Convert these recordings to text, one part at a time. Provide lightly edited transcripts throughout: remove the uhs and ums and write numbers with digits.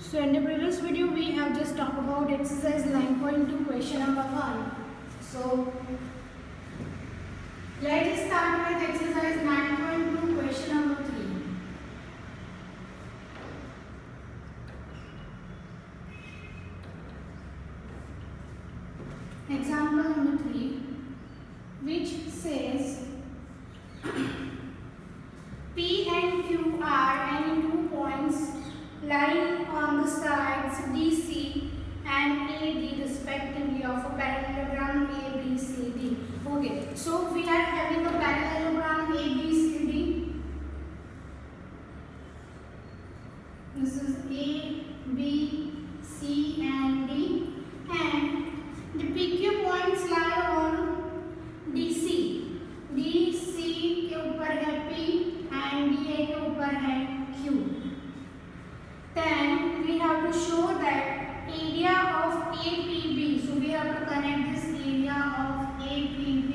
So in the previous video we have just talked about exercise 9.2 question number 1. So let us start with exercise 9.2 question number 3. Example number 3, which says P and Q are any two points lying on the sides DC and AD respectively of a parallelogram ABCD. Okay, so we are having a parallelogram ABCD. This is A, B, C and D, and the PQ points lie on DC. DC के ऊपर है P and DA के ऊपर है Q. Then we have to show that area of APB. So we have to connect this area of APB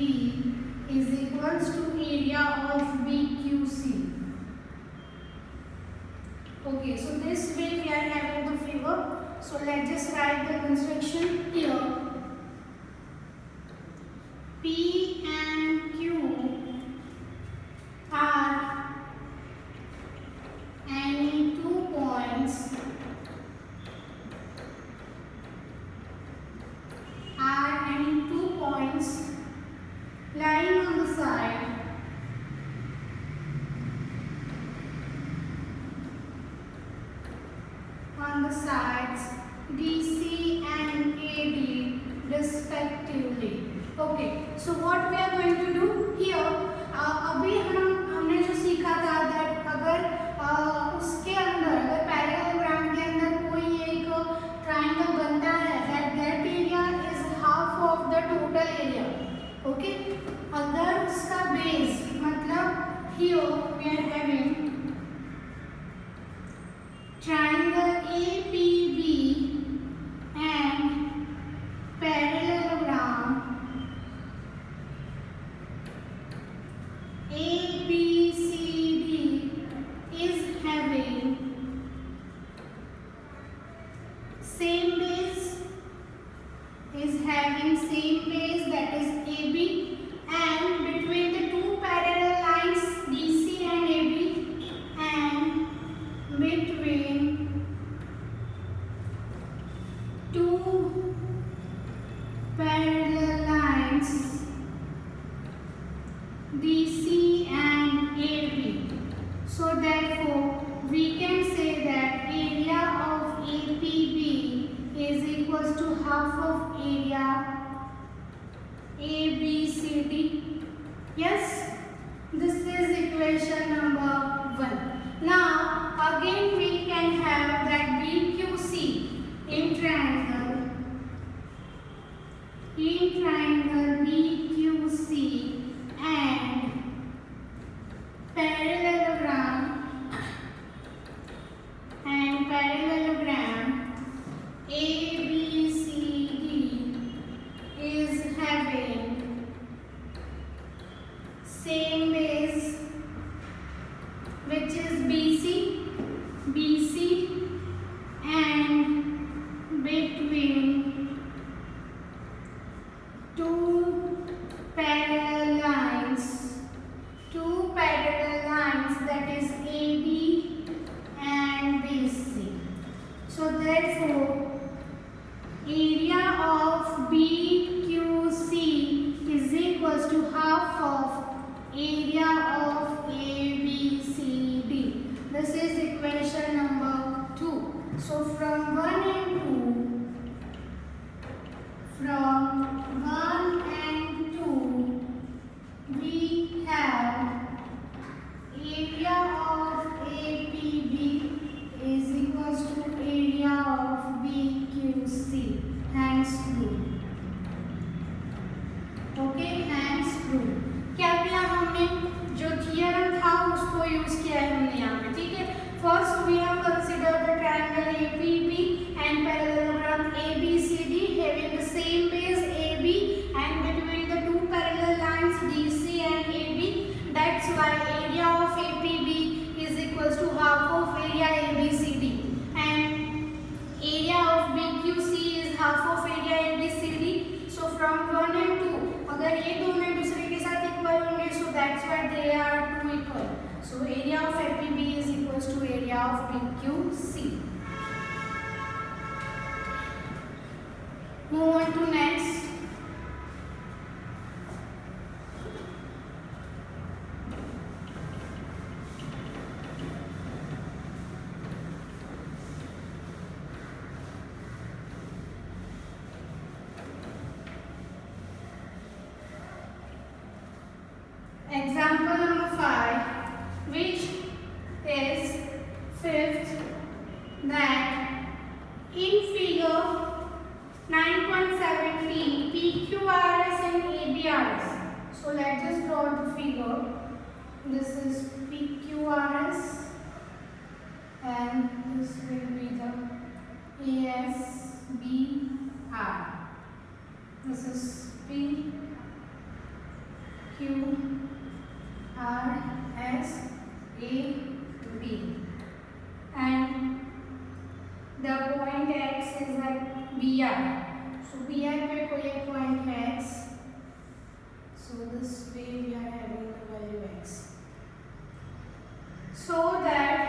is equals to area of BQC. Okay, so this way we are having the figure. So let's just write the construction here. P and Q are any two points lying on the side sides DC and AD respectively. Okay, so what we are going to do here, अभी हमने जो सीखा था that अगर उसके अंदर अगर parallelogram के अंदर कोई एक ट्राइंगल बनता है that area is half of the total area. Okay, अगर उसका बेस मतलब here we are having triangle APB and parallelogram ABCD is having same base, that is AB, and between the two parallel lines DC and AB and between two parallel lines DC and AB. So therefore we can say that area of APB is equals to half of area ABCD. Yes, this is equation number 1. Now again we can have that BQC in triangle BQC and parallelogram ABCD is having same base, which is BC and between two parallel lines that is AD and BC. अगर ये दोनों एक दूसरे के साथ equal होंगे so that's why they are two equal. So area of APB is equals to area of PQC. Move on to next. Example number 5, which is fifth, that in figure 9.70 PQRS and ABRS. So let's just draw the figure. This is PQRS and this will be the ASBR. This is PQRS AB, and the point X is at BR. So BR पे कोई एक point है X. So this way we are having the value X. So that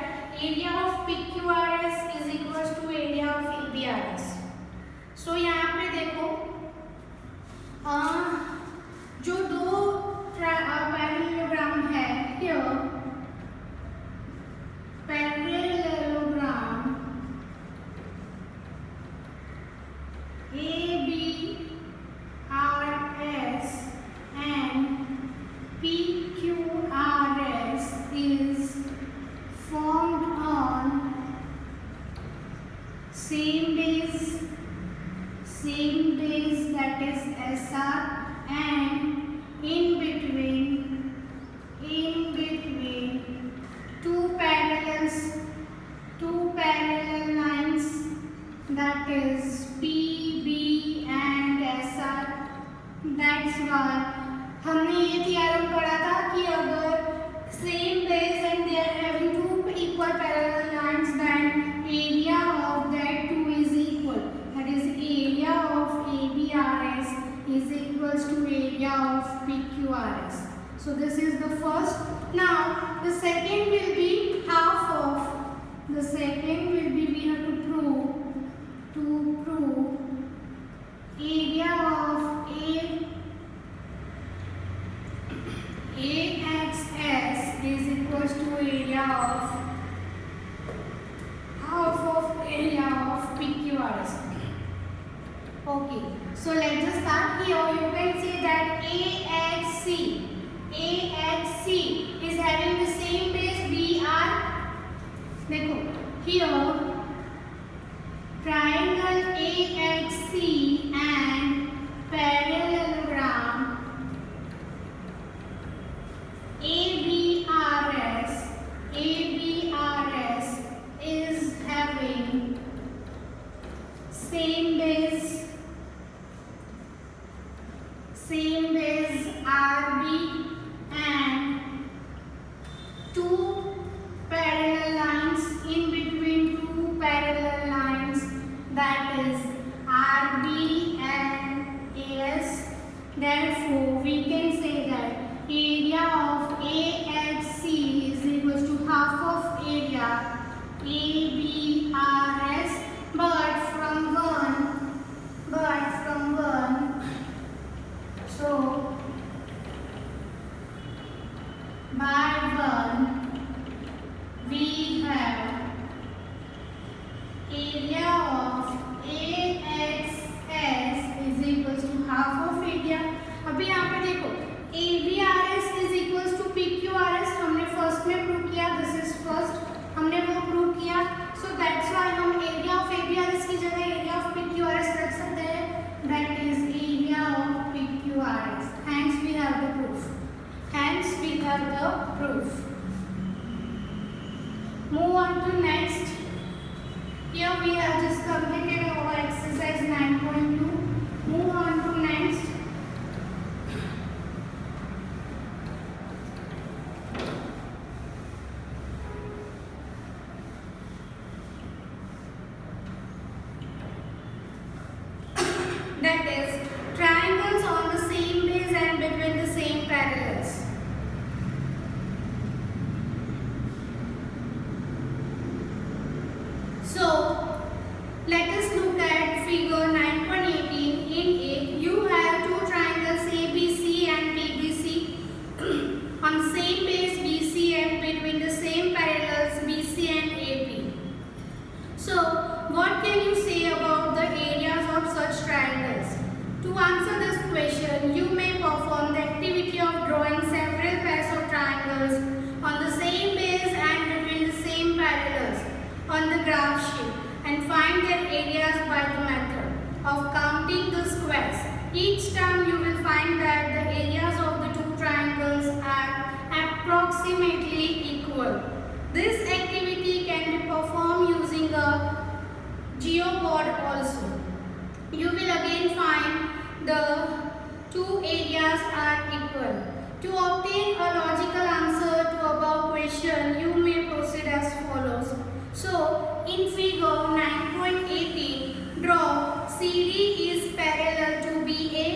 area of PQRS is equals to area of ABRS. So यहाँ पे देखो जो दो parallelogram है here, parallelogram ABRS and PQRS is formed on same base, that is SR, and in between two parallel lines, that is PB and SR. That's why हमने ये theorem पढ़ा था कि अगर same base and they are having two equal parallel lines, then area of that two is equal. That is area of ABRS is equals to area of PQRS. So this is the first. Now the second will be half of. The second will be, we have to prove area of AXS is equals to area of half of area of PQRS. Okay, so let's just start here. You can see that AXC is having the same base BR. देखो here triangle AXC and parallelogram ABRS is having same base RB and two parallel lines in between two parallel lines, that is RB and AS. Therefore we can say that area of AXC is equals to half of area ABRS, but from one, so by one we have area of AXS is equals to half of area. अभी यहाँ पे देखो ABRS is equals to PQRS हमने first में prove किया. This is first, हमने वो prove किया. सो दैट्स व्हाई हम एरिया ऑफ ABRS की जगह एरिया ऑफ PQRS रख सकते हैं. That is area of PQRS. Hence we have the proof. Move on to next. Here we have just completed our exercise 9.2. Move on to next. That is triangles on the same base and answer this question, you may perform the activity of drawing several pairs of triangles on the same base and between the same parallels on the graph sheet and find their areas by the method of counting the squares. Each time you will find that the areas of the two triangles are approximately equal. This activity can be performed using a geoboard also. You will again find the two areas are equal. To obtain a logical answer to above question, you may proceed as follows. So, in figure 9.18, draw CD is parallel to BA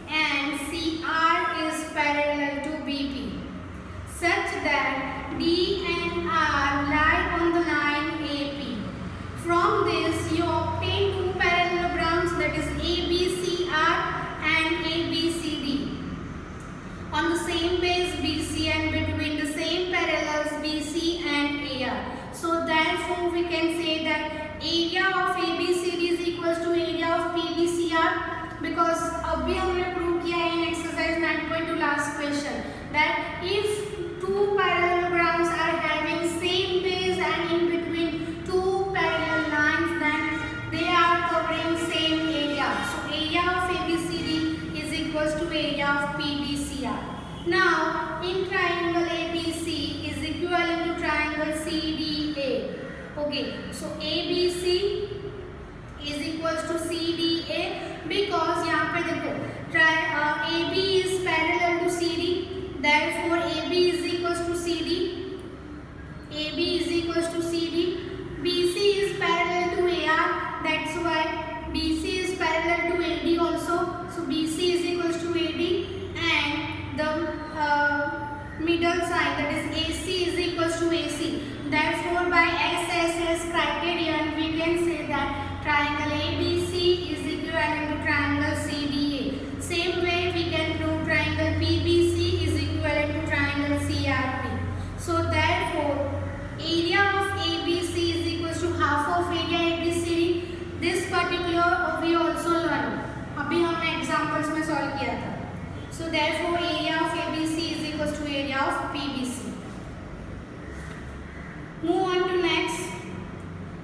and CR is parallel to BP, such that D and R lie on the line AP. From this, you obtain two parallelograms, that is ABCR and ABCD, on the same base BC and between the same parallels BC and AR. So therefore, we can say that area of ABCD is equals to area of PBCR, because अभी हमने prove किया है in exercise 9.2 last question that if two parallelograms are having same base and in between two parallel lines, then they are covering same area. So area of ABCD is equals to area of PBCR. Now in triangle ABC is equivalent to triangle CDA. Okay, so ABC is equals to CDA because यहाँ पे देखो AB is parallel to CD, therefore AB is equals to CD. AB is equals to CD. BC is parallel to AR, that's why BC is parallel to AD also. So BC is equals to AD, and the middle side, that is AC, is equals to AC. Therefore, by SSS criterion, we can say that triangle ABC is equivalent to triangle CDA. Same way, we can prove triangle PBC is equivalent to triangle CRP. So therefore, area of ABC is equals to half of area ABCD. This particular we also learn. अभी हमने examples में solve किया था. So therefore, area of ABC is equals to area of PBC. Move on to next.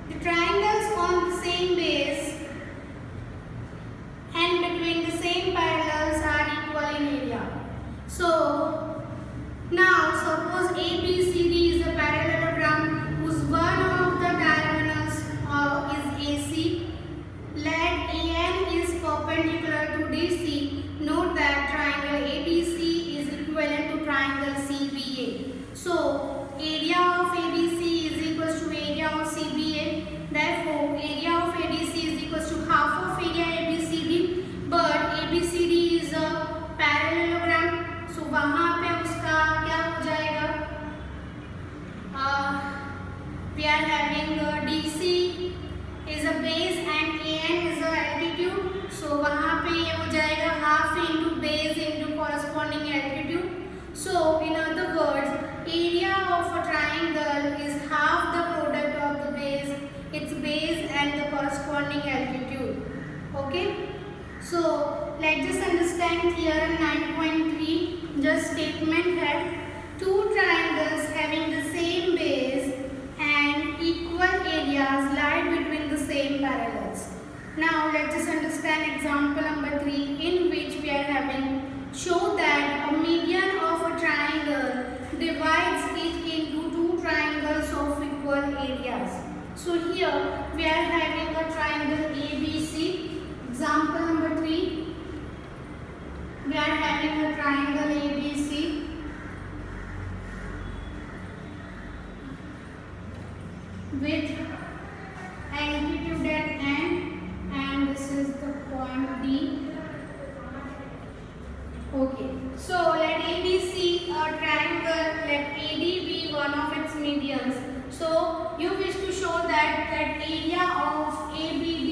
The triangles on the same base and between the same parallels are equal in area. So now suppose ABCD is a parallelogram whose one of the diagonals is AC. Let AN is perpendicular to DC. Note that triangle ABC is equivalent to triangle CBA. So area of ABC is equals to area of CBA. Therefore, area of ADC is equals to half of area ABCD. But ABCD is a parallelogram. So वहाँ पे उसका क्या हो जाएगा? We are having DC is a base and AN is a altitude. So वहाँ पे ये हो जाएगा half into base into corresponding altitude. So in other words, area of a triangle is half the product of the base, its base and the corresponding altitude. Okay. So let's just understand theorem 9.3. Just statement head. Two triangles having the same base and equal areas lie between the same parallels. Now let's just understand example number 3, in which we are having show that a median of a triangle divides it into two triangles of equal areas. So here we are having a triangle ABC. Example number 3, we are having a triangle ABC with altitude at N, and this is the point D. Okay, so let ABC a triangle, let AD be one of its medians. So you wish to show that area of ABD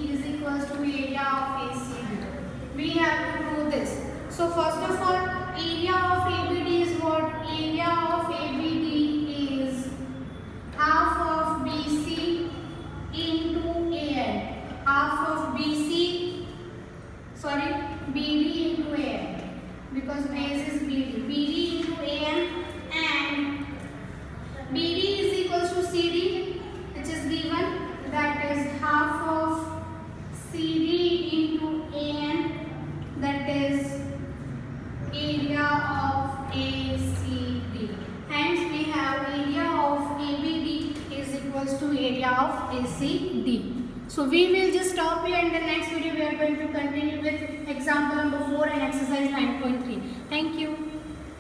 is equals to area of ACD. We have to prove this. So first of all, area of ABD is what? Area of ABD is half of BC into AN. Half of BC to area of ACD. So we will just stop here. In the next video we are going to continue with example number 4 and exercise 9.3. Thank you.